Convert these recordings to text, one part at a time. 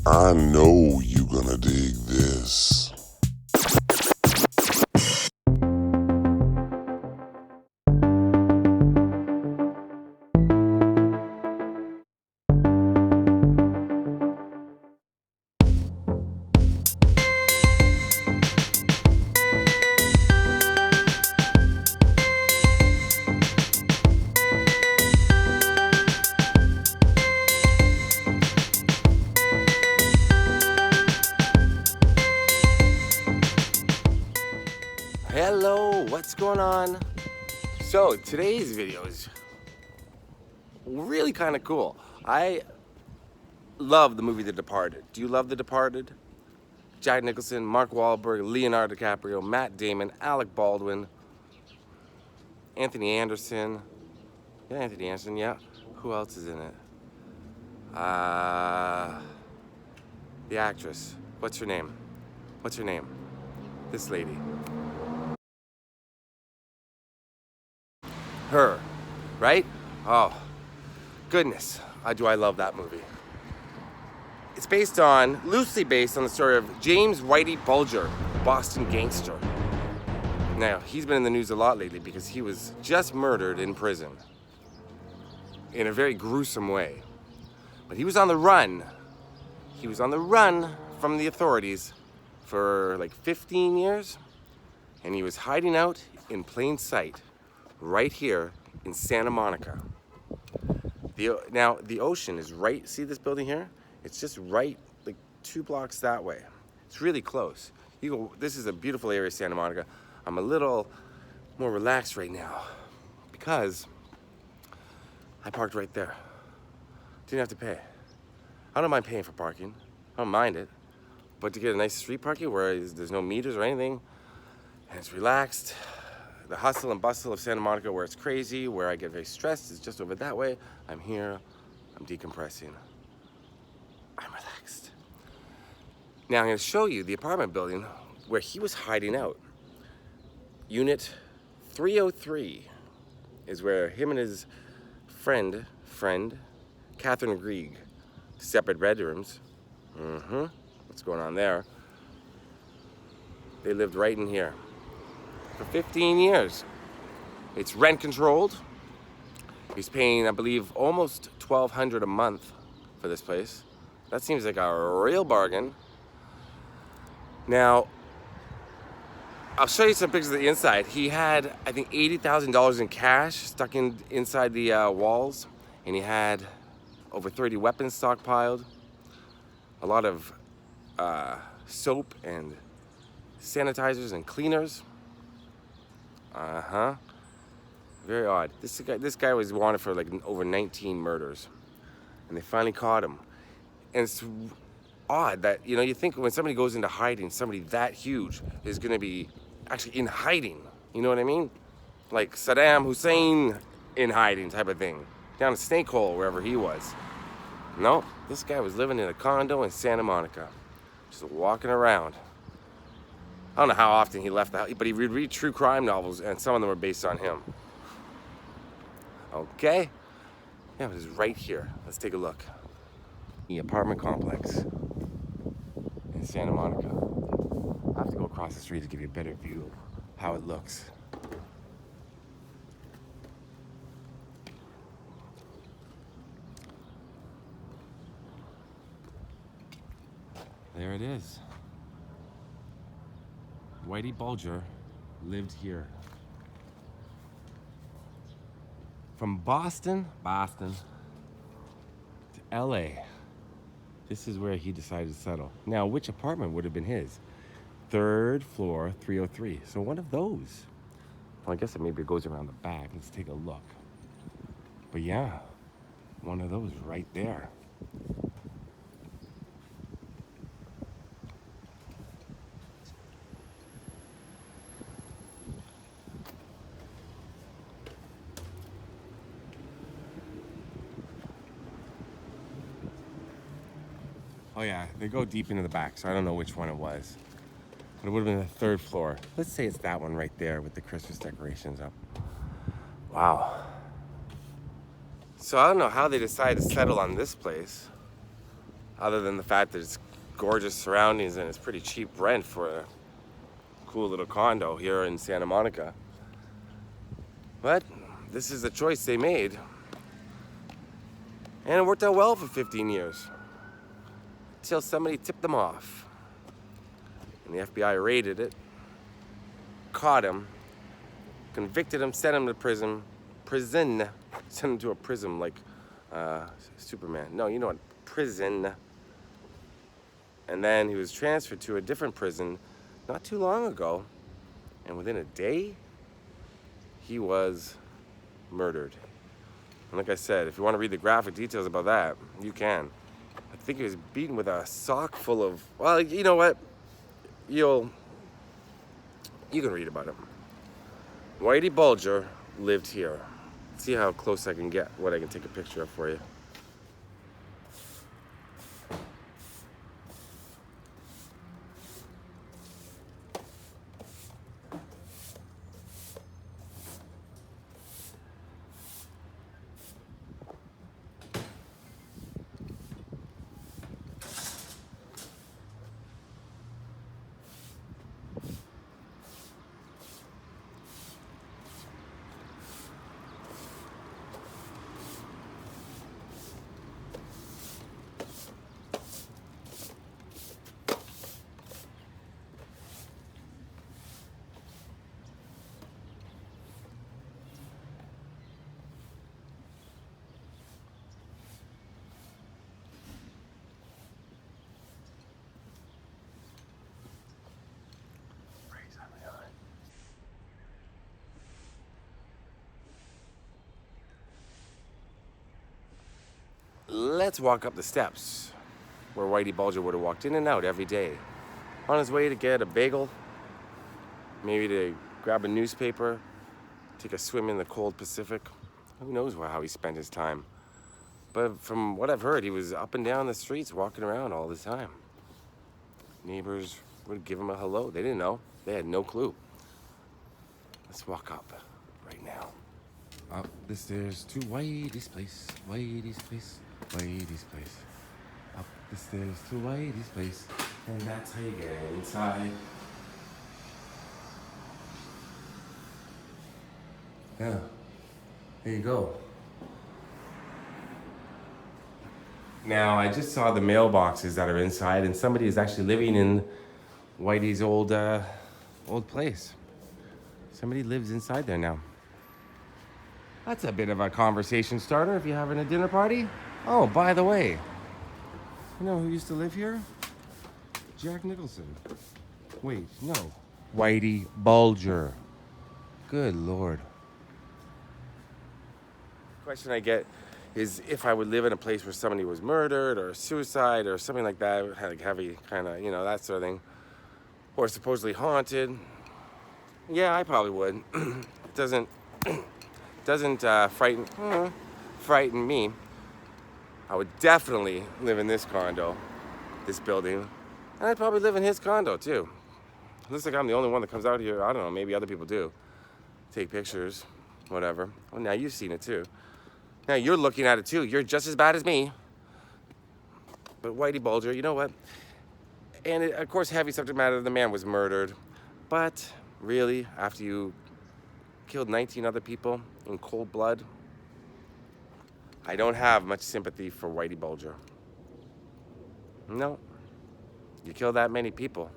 I know you gonna dig this. Hello, what's going on? So today's video is really kind of cool. I love the movie The Departed. Do you love The Departed? Jack Nicholson, Mark Wahlberg, Leonardo DiCaprio, Matt Damon, Alec Baldwin, Anthony Anderson. Yeah, Anthony Anderson, yeah. Who else is in it? The actress. What's her name? What's her name? This lady. Her, right? Oh, goodness, do I love that movie. It's loosely based on the story of James Whitey Bulger, Boston gangster. Now, he's been in the news a lot lately because he was just murdered in prison in a very gruesome way. But he was on the run. He was on the run from the authorities for like 15 years, and he was hiding out in plain sight right here in Santa Monica. Now, the ocean is right, see this building here? It's just right, like 2 blocks that way. It's really close. This is a beautiful area, Santa Monica. I'm a little more relaxed right now because I parked right there. Didn't have to pay. I don't mind paying for parking. I don't mind it. But to get a nice street parking where there's no meters or anything, and it's relaxed, the hustle and bustle of Santa Monica where it's crazy, where I get very stressed, is just over that way. I'm here, I'm decompressing. I'm relaxed. Now I'm gonna show you the apartment building where he was hiding out. Unit 303 is where him and his friend, Catherine Grieg, separate bedrooms. What's going on there? They lived right in here for 15 years. It's rent controlled. He's paying, I believe, almost $1,200 a month for this place. That seems like a real bargain. Now, I'll show you some pictures of the inside. He had, I think, $80,000 in cash stuck inside the walls, and he had over 30 weapons stockpiled, a lot of soap and sanitizers and cleaners. Very odd. This guy was wanted for like over 19 murders, and they finally caught him. And it's odd that, you think when somebody goes into hiding, somebody that huge is going to be actually in hiding. You know what I mean? Like Saddam Hussein in hiding type of thing, down a snake hole wherever he was. No, this guy was living in a condo in Santa Monica, just walking around. I don't know how often he left the house, but he would read true crime novels, and some of them were based on him. Okay? Yeah, it was right here. Let's take a look. The apartment complex in Santa Monica. I have to go across the street to give you a better view of how it looks. There it is. Whitey Bulger lived here. From Boston to LA. This is where he decided to settle. Now, which apartment would have been his? 3rd floor, 303. So one of those. Well, I guess maybe it goes around the back. Let's take a look. But yeah, one of those right there. Oh yeah, they go deep into the back, so I don't know which one it was. But it would have been the 3rd floor. Let's say it's that one right there with the Christmas decorations up. Wow. So I don't know how they decided to settle on this place. other than the fact that it's gorgeous surroundings and it's pretty cheap rent for a cool little condo here in Santa Monica. But this is the choice they made. And it worked out well for 15 years. Until somebody tipped them off. And the FBI raided it, caught him, convicted him, sent him to prison, sent him to a prison like Superman. No, you know what, prison. And then he was transferred to a different prison not too long ago, and within a day, he was murdered. And like I said, if you want to read the graphic details about that, you can. I think he was beaten with a sock full of, well, you know what? You can read about him. Whitey Bulger lived here. See how close I can get, what I can take a picture of for you. Let's walk up the steps where Whitey Bulger would have walked in and out every day. On his way to get a bagel, maybe to grab a newspaper, take a swim in the cold Pacific. Who knows how he spent his time. But from what I've heard, he was up and down the streets walking around all the time. Neighbors would give him a hello. They didn't know. They had no clue. Let's walk up right now. Up the stairs to Whitey's place, Whitey's place, Whitey's place. Up the stairs to Whitey's place, and that's how you get inside. Yeah, there you go. Now, I just saw the mailboxes that are inside, and somebody is actually living in Whitey's old place. Somebody lives inside there now. That's a bit of a conversation starter if you're having a dinner party. Oh, by the way, you know who used to live here? Jack Nicholson. Wait, no. Whitey Bulger. Good Lord. The question I get is if I would live in a place where somebody was murdered or suicide or something like that, like heavy kind of, you know, that sort of thing, or supposedly haunted. Yeah, I probably would. It doesn't frighten me. I would definitely live in this condo, this building, and I'd probably live in his condo too. Looks like I'm the only one that comes out here. I don't know, maybe other people do. Take pictures, whatever. Well, now you've seen it too. Now you're looking at it too. You're just as bad as me. But Whitey Bulger, you know what? And it, of course, heavy subject matter, the man was murdered. But really, after you killed 19 other people in cold blood, I don't have much sympathy for Whitey Bulger. No. You kill that many people,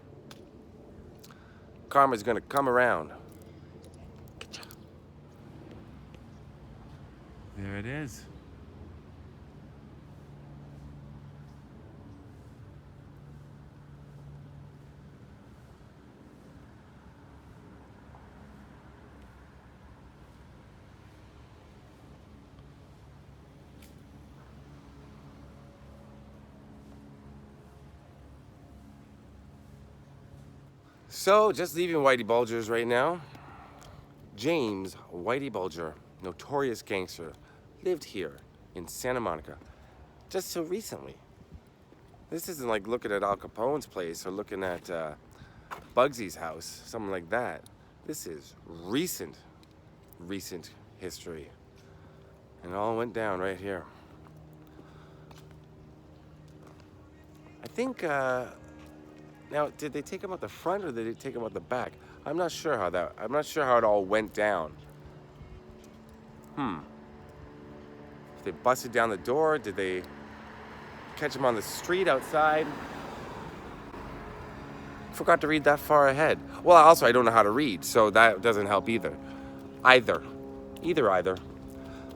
karma's gonna come around. There it is. So, just leaving Whitey Bulger's right now. James Whitey Bulger, notorious gangster, lived here in Santa Monica just so recently. This isn't like looking at Al Capone's place or looking at Bugsy's house, something like that. This is recent history. And it all went down right here. I think, now, did they take him out the front or did they take him out the back? I'm not sure how it all went down. If they busted down the door, did they catch him on the street outside? Forgot to read that far ahead. Well, also, I don't know how to read, so that doesn't help either. Either.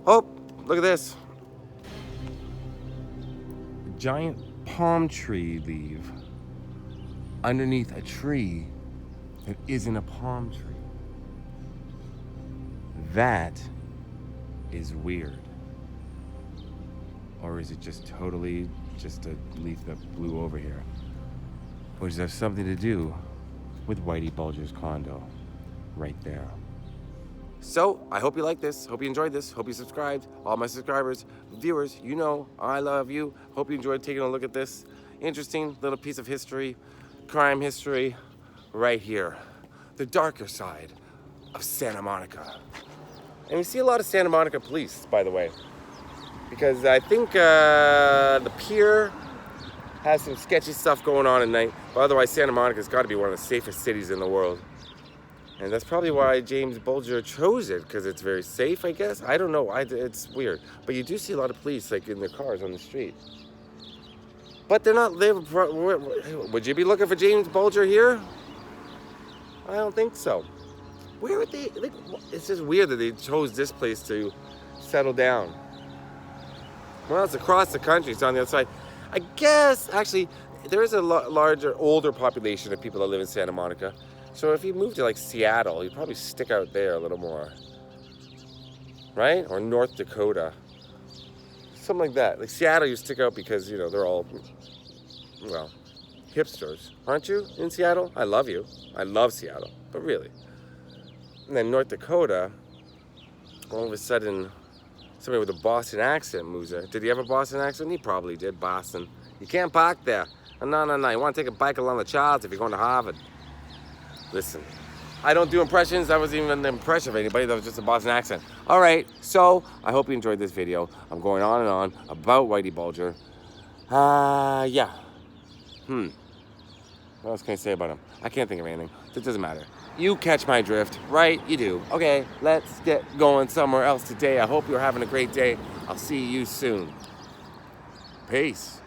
Oh, look at this. A giant palm tree leaf underneath a tree that isn't a palm tree. That is weird. Or is it just totally just a leaf that blew over here? Or does it have something to do with Whitey Bulger's condo right there? So, I hope you like this. Hope you enjoyed this. Hope you subscribed. All my subscribers, viewers, you know I love you. Hope you enjoyed taking a look at this interesting little piece of history, crime history, right here. The darker side of Santa Monica. And we see a lot of Santa Monica police, by the way. Because I think the pier has some sketchy stuff going on at night. But otherwise, Santa Monica's got to be one of the safest cities in the world. And that's probably why James Bulger chose it, because it's very safe, I guess. I don't know. It's weird. But you do see a lot of police, like, in their cars on the street. But they're not... Would you be looking for James Bulger here? I don't think so. Where would they... Like, it's just weird that they chose this place to settle down. Well, it's across the country. It's on the outside. I guess, actually, there is a larger, older population of people that live in Santa Monica. So if you move to, like, Seattle, you'd probably stick out there a little more. Right? Or North Dakota. Something like that. Like, Seattle, you stick out because, you know, they're all, well, hipsters. Aren't you in Seattle? I love you. I love Seattle. But really. And then North Dakota, all of a sudden... Somebody with a Boston accent moves there. Did he have a Boston accent? He probably did, Boston. You can't park there. No. You want to take a bike along the Charles if you're going to Harvard. Listen, I don't do impressions. That wasn't even an impression of anybody. That was just a Boston accent. All right, so I hope you enjoyed this video. I'm going on and on about Whitey Bulger. Yeah. What else can I say about him? I can't think of anything. It doesn't matter. You catch my drift, right? You do. Okay, let's get going somewhere else today. I hope you're having a great day. I'll see you soon. Peace.